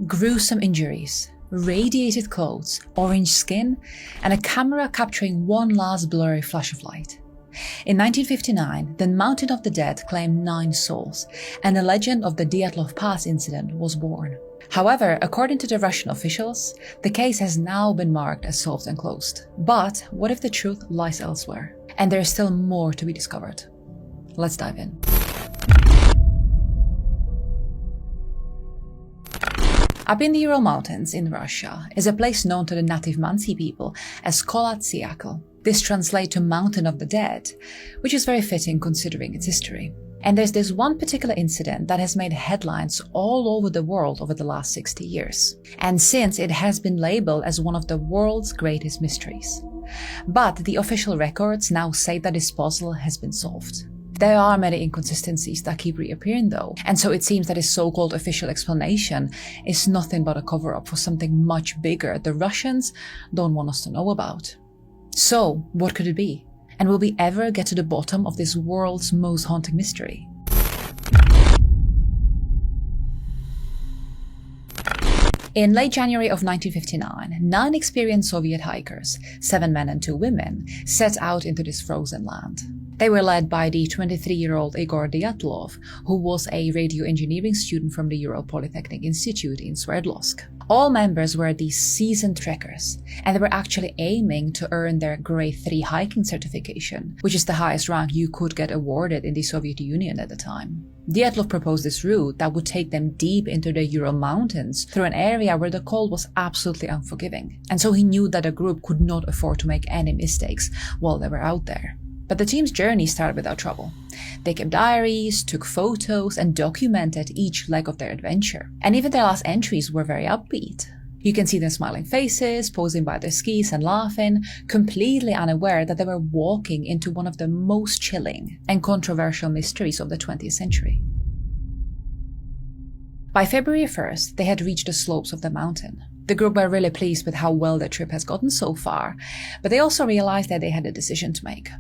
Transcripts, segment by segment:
gruesome injuries, radiated clothes, orange skin, and a camera capturing one last blurry flash of light. In 1959, the Mountain of the Dead claimed 9 souls, and the legend of the Dyatlov Pass incident was born. However, according to the Russian officials, the case has now been marked as solved and closed. But what if the truth lies elsewhere, and there is still more to be discovered? Let's dive in. Up in the Ural Mountains in Russia is a place known to the native Mansi people as Kolatsiakl. This translates to Mountain of the Dead, which is very fitting considering its history. And there's this one particular incident that has made headlines all over the world over the last 60 years. And since it has been labeled as one of the world's greatest mysteries. But the official records now say that this puzzle has been solved. There are many inconsistencies that keep reappearing though, and so it seems that his so-called official explanation is nothing but a cover-up for something much bigger the Russians don't want us to know about. So, what could it be? And will we ever get to the bottom of this world's most haunting mystery? In late January of 1959, 9 experienced Soviet hikers, 7 men and 2 women, set out into this frozen land. They were led by the 23-year-old Igor Dyatlov, who was a radio engineering student from the Ural Polytechnic Institute in Sverdlovsk. All members were these seasoned trekkers, and they were actually aiming to earn their Grade 3 hiking certification, which is the highest rank you could get awarded in the Soviet Union at the time. Dyatlov proposed this route that would take them deep into the Ural Mountains through an area where the cold was absolutely unforgiving, and so he knew that the group could not afford to make any mistakes while they were out there. But the team's journey started without trouble. They kept diaries, took photos, and documented each leg of their adventure. And even their last entries were very upbeat. You can see them smiling faces, posing by their skis and laughing, completely unaware that they were walking into one of the most chilling and controversial mysteries of the 20th century. By February 1st, they had reached the slopes of the mountain. The group were really pleased with how well their trip has gotten so far, but they also realized that they had a decision to make.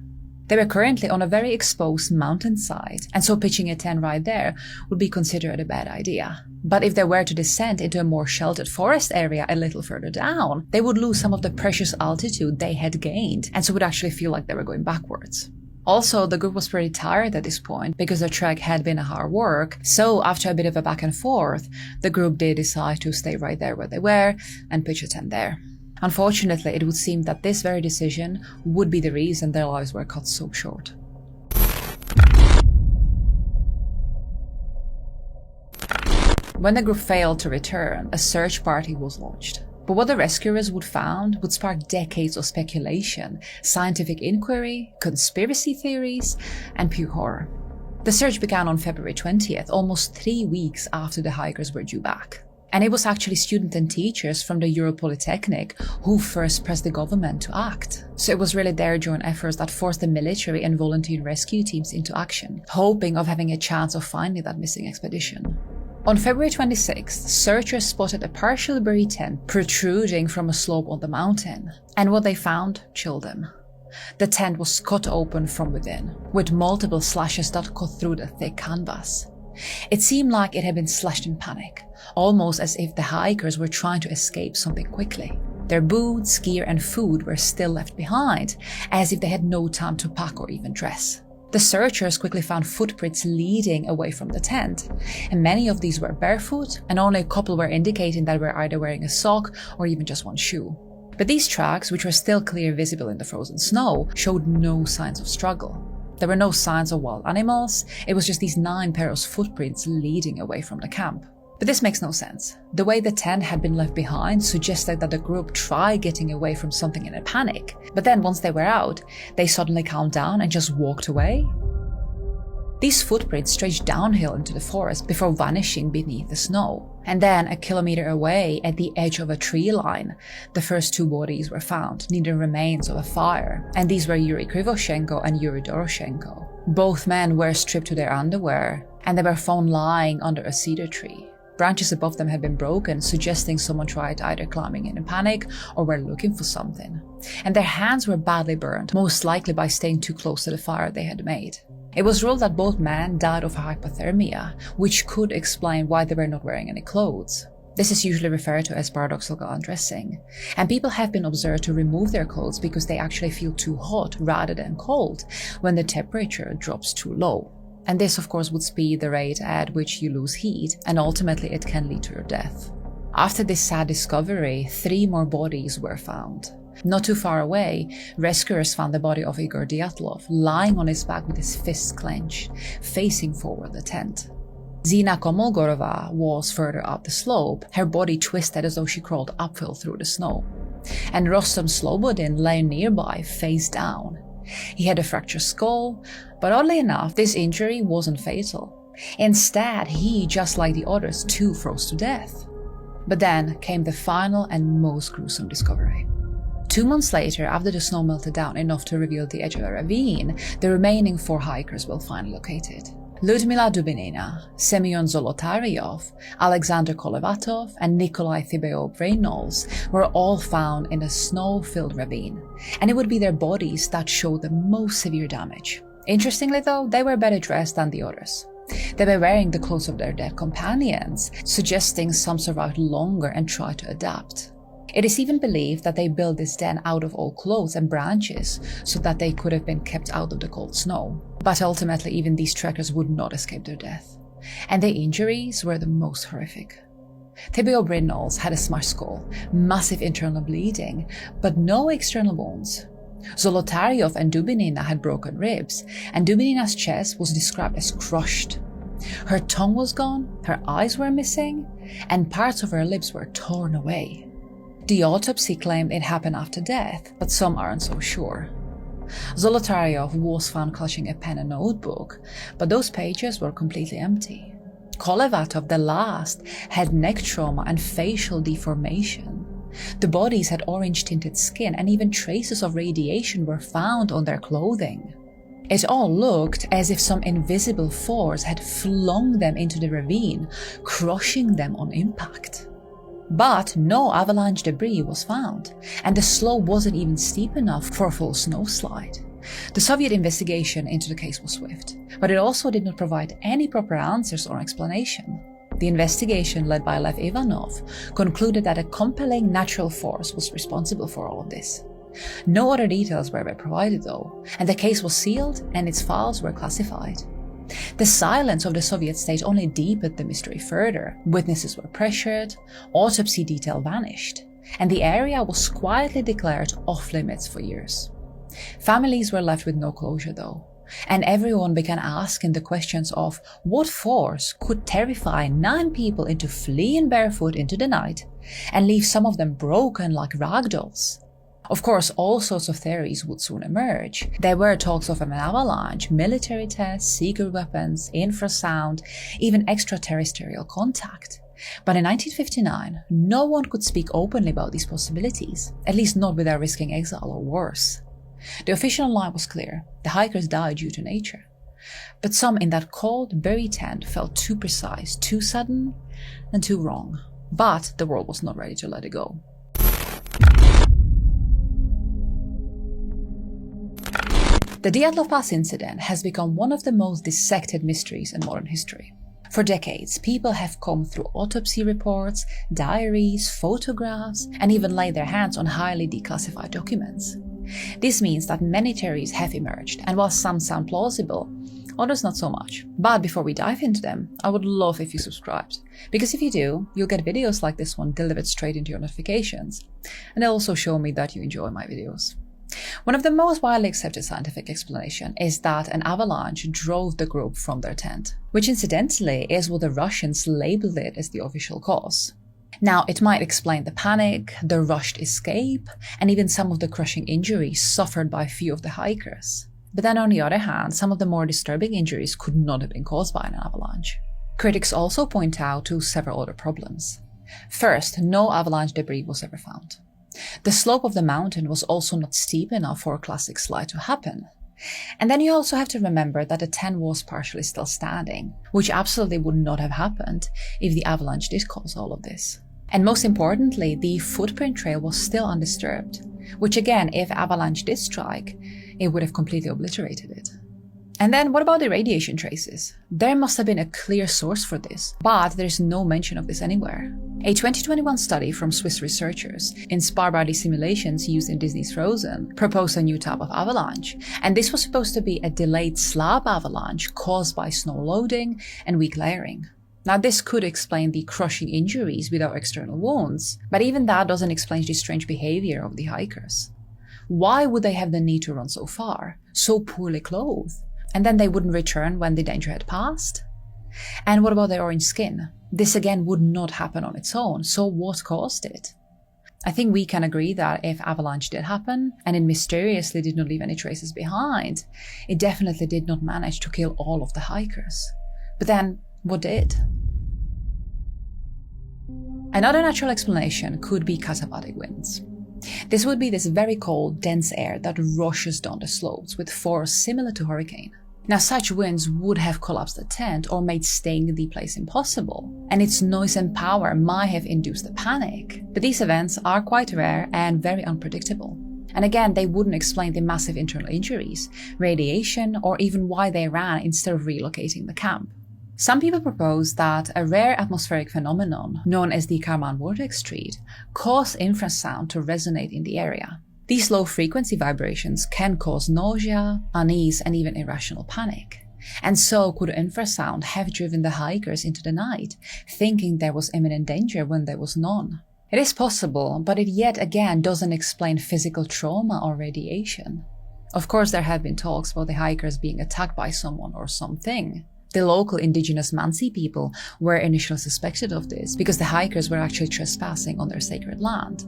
They were currently on a very exposed mountainside, and so pitching a tent right there would be considered a bad idea. But if they were to descend into a more sheltered forest area a little further down, they would lose some of the precious altitude they had gained, and so would actually feel like they were going backwards. Also, the group was pretty tired at this point because the trek had been a hard work, so after a bit of a back and forth, the group did decide to stay right there where they were and pitch a tent there. Unfortunately, it would seem that this very decision would be the reason their lives were cut so short. When the group failed to return, a search party was launched. But what the rescuers would find would spark decades of speculation, scientific inquiry, conspiracy theories, and pure horror. The search began on February 20th, almost 3 weeks after the hikers were due back. And it was actually students and teachers from the Ural Polytechnic who first pressed the government to act. So it was really their joint efforts that forced the military and volunteer rescue teams into action, hoping of having a chance of finding that missing expedition. On February 26th, searchers spotted a partially buried tent protruding from a slope on the mountain, and what they found chilled them. The tent was cut open from within, with multiple slashes that cut through the thick canvas. It seemed like it had been slashed in panic, almost as if the hikers were trying to escape something quickly. Their boots, gear, and food were still left behind, as if they had no time to pack or even dress. The searchers quickly found footprints leading away from the tent, and many of these were barefoot, and only a couple were indicating that they were either wearing a sock or even just one shoe. But these tracks, which were still clearly visible in the frozen snow, showed no signs of struggle. There were no signs of wild animals, it was just these 9 pairs of footprints leading away from the camp. But this makes no sense. The way the tent had been left behind suggested that the group tried getting away from something in a panic, but then once they were out, they suddenly calmed down and just walked away. These footprints stretched downhill into the forest before vanishing beneath the snow. And then, a kilometer away, at the edge of a tree line, the first 2 bodies were found, near the remains of a fire. And these were Yuri Krivoshenko and Yuri Doroshenko. Both men were stripped to their underwear, and they were found lying under a cedar tree. Branches above them had been broken, suggesting someone tried either climbing in a panic or were looking for something. And their hands were badly burned, most likely by staying too close to the fire they had made. It was ruled that both men died of hypothermia, which could explain why they were not wearing any clothes. This is usually referred to as paradoxical undressing, and people have been observed to remove their clothes because they actually feel too hot rather than cold when the temperature drops too low. And this of course would speed the rate at which you lose heat, and ultimately it can lead to your death. After this sad discovery, 3 more bodies were found. Not too far away, rescuers found the body of Igor Dyatlov lying on his back with his fists clenched, facing forward the tent. Zina Komolgorova was further up the slope, her body twisted as though she crawled uphill through the snow. And Rostom Slobodin lay nearby, face down. He had a fractured skull, but oddly enough, this injury wasn't fatal. Instead, he, just like the others, too froze to death. But then came the final and most gruesome discovery. 2 months later, after the snow melted down enough to reveal the edge of the ravine, the remaining 4 hikers were finally located. Ludmila Dubinina, Semyon Zolotaryov, Alexander Kolevatov, and Nikolai Thibeaux-Reynolds were all found in a snow-filled ravine, and it would be their bodies that showed the most severe damage. Interestingly though, they were better dressed than the others. They were wearing the clothes of their dead companions, suggesting some survived longer and tried to adapt. It is even believed that they built this den out of old clothes and branches so that they could have been kept out of the cold snow. But ultimately, even these trekkers would not escape their death. And their injuries were the most horrific. Thibeaux-Reynolds had a smashed skull, massive internal bleeding, but no external wounds. Zolotaryov and Dubinina had broken ribs, and Dubinina's chest was described as crushed. Her tongue was gone, her eyes were missing, and parts of her lips were torn away. The autopsy claimed it happened after death, but some aren't so sure. Zolotaryov was found clutching a pen and notebook, but those pages were completely empty. Kolevatov, the last, had neck trauma and facial deformation. The bodies had orange-tinted skin, and even traces of radiation were found on their clothing. It all looked as if some invisible force had flung them into the ravine, crushing them on impact. But no avalanche debris was found, and the slope wasn't even steep enough for a full snowslide. The Soviet investigation into the case was swift, but it also did not provide any proper answers or explanation. The investigation, led by Lev Ivanov, concluded that a compelling natural force was responsible for all of this. No other details were provided though, and the case was sealed and its files were classified. The silence of the Soviet state only deepened the mystery further. Witnesses were pressured, autopsy detail vanished, and the area was quietly declared off-limits for years. Families were left with no closure though, and everyone began asking the questions of what force could terrify 9 people into fleeing barefoot into the night and leave some of them broken like ragdolls. Of course, all sorts of theories would soon emerge. There were talks of an avalanche, military tests, secret weapons, infrasound, even extraterrestrial contact. But in 1959, no one could speak openly about these possibilities, at least not without risking exile or worse. The official line was clear: the hikers died due to nature. But some in that cold, buried tent felt too precise, too sudden, and too wrong. But the world was not ready to let it go. The Dyatlov Pass incident has become one of the most dissected mysteries in modern history. For decades, people have combed through autopsy reports, diaries, photographs, and even laid their hands on highly declassified documents. This means that many theories have emerged, and while some sound plausible, others not so much. But before we dive into them, I would love if you subscribed, because if you do, you'll get videos like this one delivered straight into your notifications, and it'll also show me that you enjoy my videos. One of the most widely accepted scientific explanations is that an avalanche drove the group from their tent, which incidentally is what the Russians labeled it as the official cause. Now, it might explain the panic, the rushed escape, and even some of the crushing injuries suffered by a few of the hikers. But then on the other hand, some of the more disturbing injuries could not have been caused by an avalanche. Critics also point out to several other problems. First, no avalanche debris was ever found. The slope of the mountain was also not steep enough for a classic slide to happen. And then you also have to remember that the tent was partially still standing, which absolutely would not have happened if the avalanche did cause all of this. And most importantly, the footprint trail was still undisturbed, which again, if avalanche did strike, it would have completely obliterated it. And then what about the radiation traces? There must have been a clear source for this, but there's no mention of this anywhere. A 2021 study from Swiss researchers, inspired by the simulations used in Disney's Frozen, proposed a new type of avalanche, and this was supposed to be a delayed slab avalanche caused by snow loading and weak layering. Now, this could explain the crushing injuries without external wounds, but even that doesn't explain the strange behavior of the hikers. Why would they have the need to run so far, so poorly clothed? And then they wouldn't return when the danger had passed? And what about their orange skin? This again would not happen on its own, so what caused it? I think we can agree that if avalanche did happen, and it mysteriously did not leave any traces behind, it definitely did not manage to kill all of the hikers. But then, what did? Another natural explanation could be katabatic winds. This would be this very cold, dense air that rushes down the slopes with force similar to hurricane. Now, such winds would have collapsed the tent or made staying in the place impossible, and its noise and power might have induced a panic. But these events are quite rare and very unpredictable. And again, they wouldn't explain the massive internal injuries, radiation, or even why they ran instead of relocating the camp. Some people propose that a rare atmospheric phenomenon, known as the Kármán vortex thread, caused infrasound to resonate in the area. These low-frequency vibrations can cause nausea, unease, and even irrational panic. And so could infrasound have driven the hikers into the night, thinking there was imminent danger when there was none? It is possible, but it yet again doesn't explain physical trauma or radiation. Of course, there have been talks about the hikers being attacked by someone or something. The local indigenous Mansi people were initially suspected of this because the hikers were actually trespassing on their sacred land.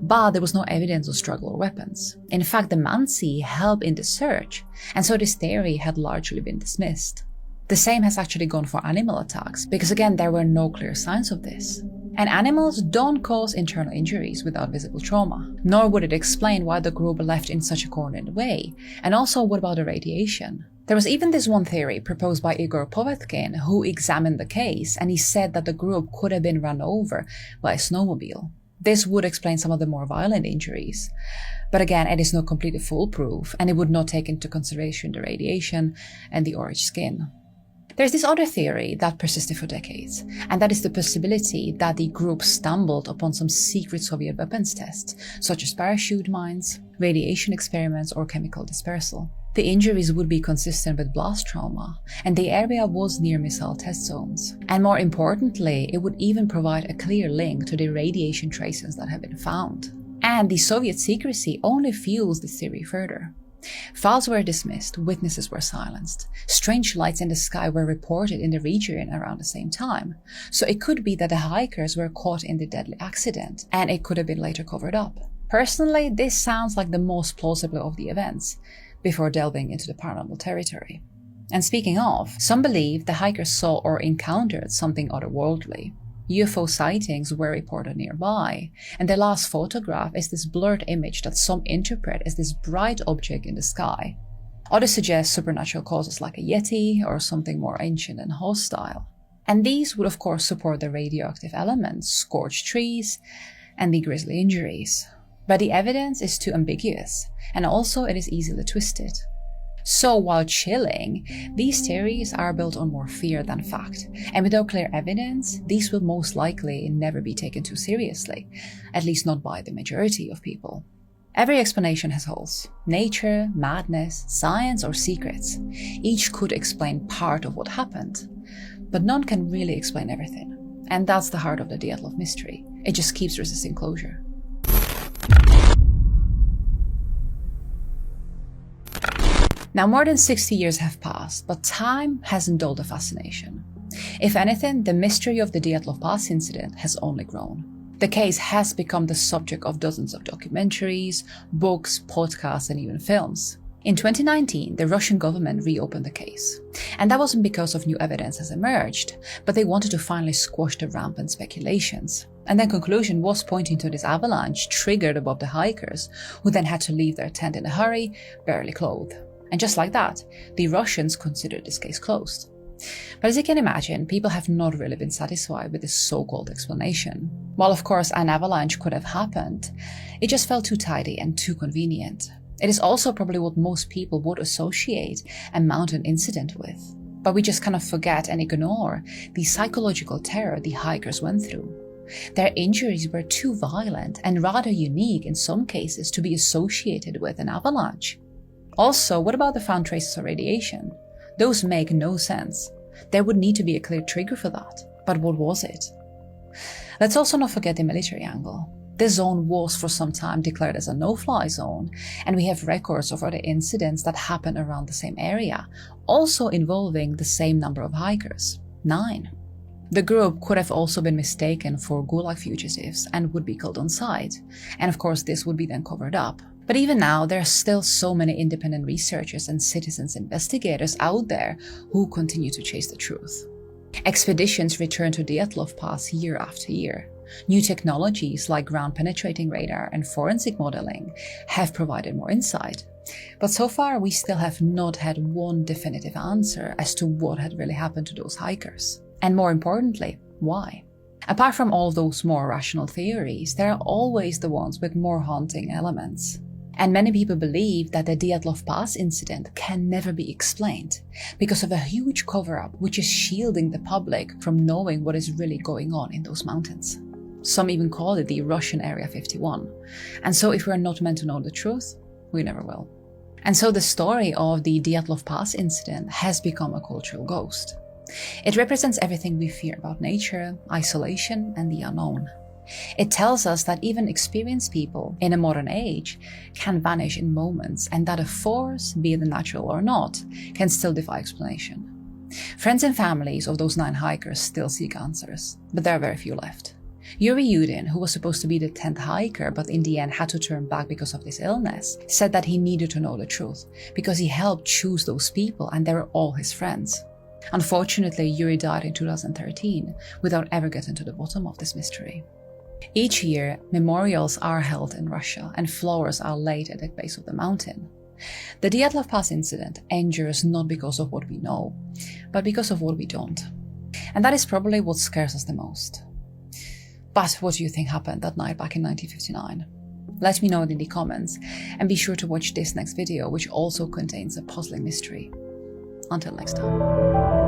But there was no evidence of struggle or weapons. In fact, the Mansi helped in the search, and so this theory had largely been dismissed. The same has actually gone for animal attacks, because again, there were no clear signs of this. And animals don't cause internal injuries without visible trauma, nor would it explain why the group left in such a coordinated way. And also, what about the radiation? There was even this one theory proposed by Igor Povetkin, who examined the case, and he said that the group could have been run over by a snowmobile. This would explain some of the more violent injuries. But again, it is not completely foolproof, and it would not take into consideration the radiation and the orange skin. There's this other theory that persisted for decades, and that is the possibility that the group stumbled upon some secret Soviet weapons tests, such as parachute mines, radiation experiments, or chemical dispersal. The injuries would be consistent with blast trauma, and the area was near missile test zones. And more importantly, it would even provide a clear link to the radiation traces that have been found. And the Soviet secrecy only fuels this theory further. Files were dismissed, witnesses were silenced, strange lights in the sky were reported in the region around the same time. So it could be that the hikers were caught in the deadly accident, and it could have been later covered up. Personally, this sounds like the most plausible of the events, before delving into the paranormal territory. And speaking of, some believe the hikers saw or encountered something otherworldly. UFO sightings were reported nearby, and the last photograph is this blurred image that some interpret as this bright object in the sky. Others suggest supernatural causes like a yeti or something more ancient and hostile. And these would of course support the radioactive elements, scorched trees, and the grisly injuries. But the evidence is too ambiguous, and also it is easily twisted. So while chilling, these theories are built on more fear than fact, and without clear evidence, these will most likely never be taken too seriously, at least not by the majority of people. Every explanation has holes. Nature, madness, science, or secrets. Each could explain part of what happened, but none can really explain everything. And that's the heart of the Dyatlov mystery. It just keeps resisting closure. Now, more than 60 years have passed, but time hasn't dulled the fascination. If anything, the mystery of the Dyatlov Pass incident has only grown. The case has become the subject of dozens of documentaries, books, podcasts, and even films. In 2019, the Russian government reopened the case. And that wasn't because of new evidence has emerged, but they wanted to finally squash the rampant speculations. And then conclusion was pointing to this avalanche triggered above the hikers, who then had to leave their tent in a hurry, barely clothed. And just like that, the Russians considered this case closed. But as you can imagine, people have not really been satisfied with this so-called explanation. While of course an avalanche could have happened, it just felt too tidy and too convenient. It is also probably what most people would associate a mountain incident with. But we just kind of forget and ignore the psychological terror the hikers went through. Their injuries were too violent and rather unique in some cases to be associated with an avalanche. Also, what about the found traces of radiation? Those make no sense. There would need to be a clear trigger for that. But what was it? Let's also not forget the military angle. This zone was for some time declared as a no-fly zone, and we have records of other incidents that happened around the same area, also involving the same number of hikers, 9. The group could have also been mistaken for Gulag fugitives and would be killed on sight, and of course this would be then covered up. But even now, there are still so many independent researchers and citizens investigators out there who continue to chase the truth. Expeditions return to Dyatlov Pass year after year. New technologies like ground-penetrating radar and forensic modeling have provided more insight. But so far, we still have not had one definitive answer as to what had really happened to those hikers. And more importantly, why? Apart from all those more rational theories, there are always the ones with more haunting elements. And many people believe that the Dyatlov Pass incident can never be explained because of a huge cover-up which is shielding the public from knowing what is really going on in those mountains. Some even call it the Russian Area 51. And so if we are not meant to know the truth, we never will. And so the story of the Dyatlov Pass incident has become a cultural ghost. It represents everything we fear about nature, isolation, and the unknown. It tells us that even experienced people in a modern age can vanish in moments, and that a force, be it natural or not, can still defy explanation. Friends and families of those 9 hikers still seek answers, but there are very few left. Yuri Yudin, who was supposed to be the 10th hiker but in the end had to turn back because of this illness, said that he needed to know the truth because he helped choose those people and they were all his friends. Unfortunately, Yuri died in 2013 without ever getting to the bottom of this mystery. Each year, memorials are held in Russia and flowers are laid at the base of the mountain. The Dyatlov Pass incident endures not because of what we know, but because of what we don't. And that is probably what scares us the most. But what do you think happened that night back in 1959? Let me know it in the comments, and be sure to watch this next video, which also contains a puzzling mystery. Until next time.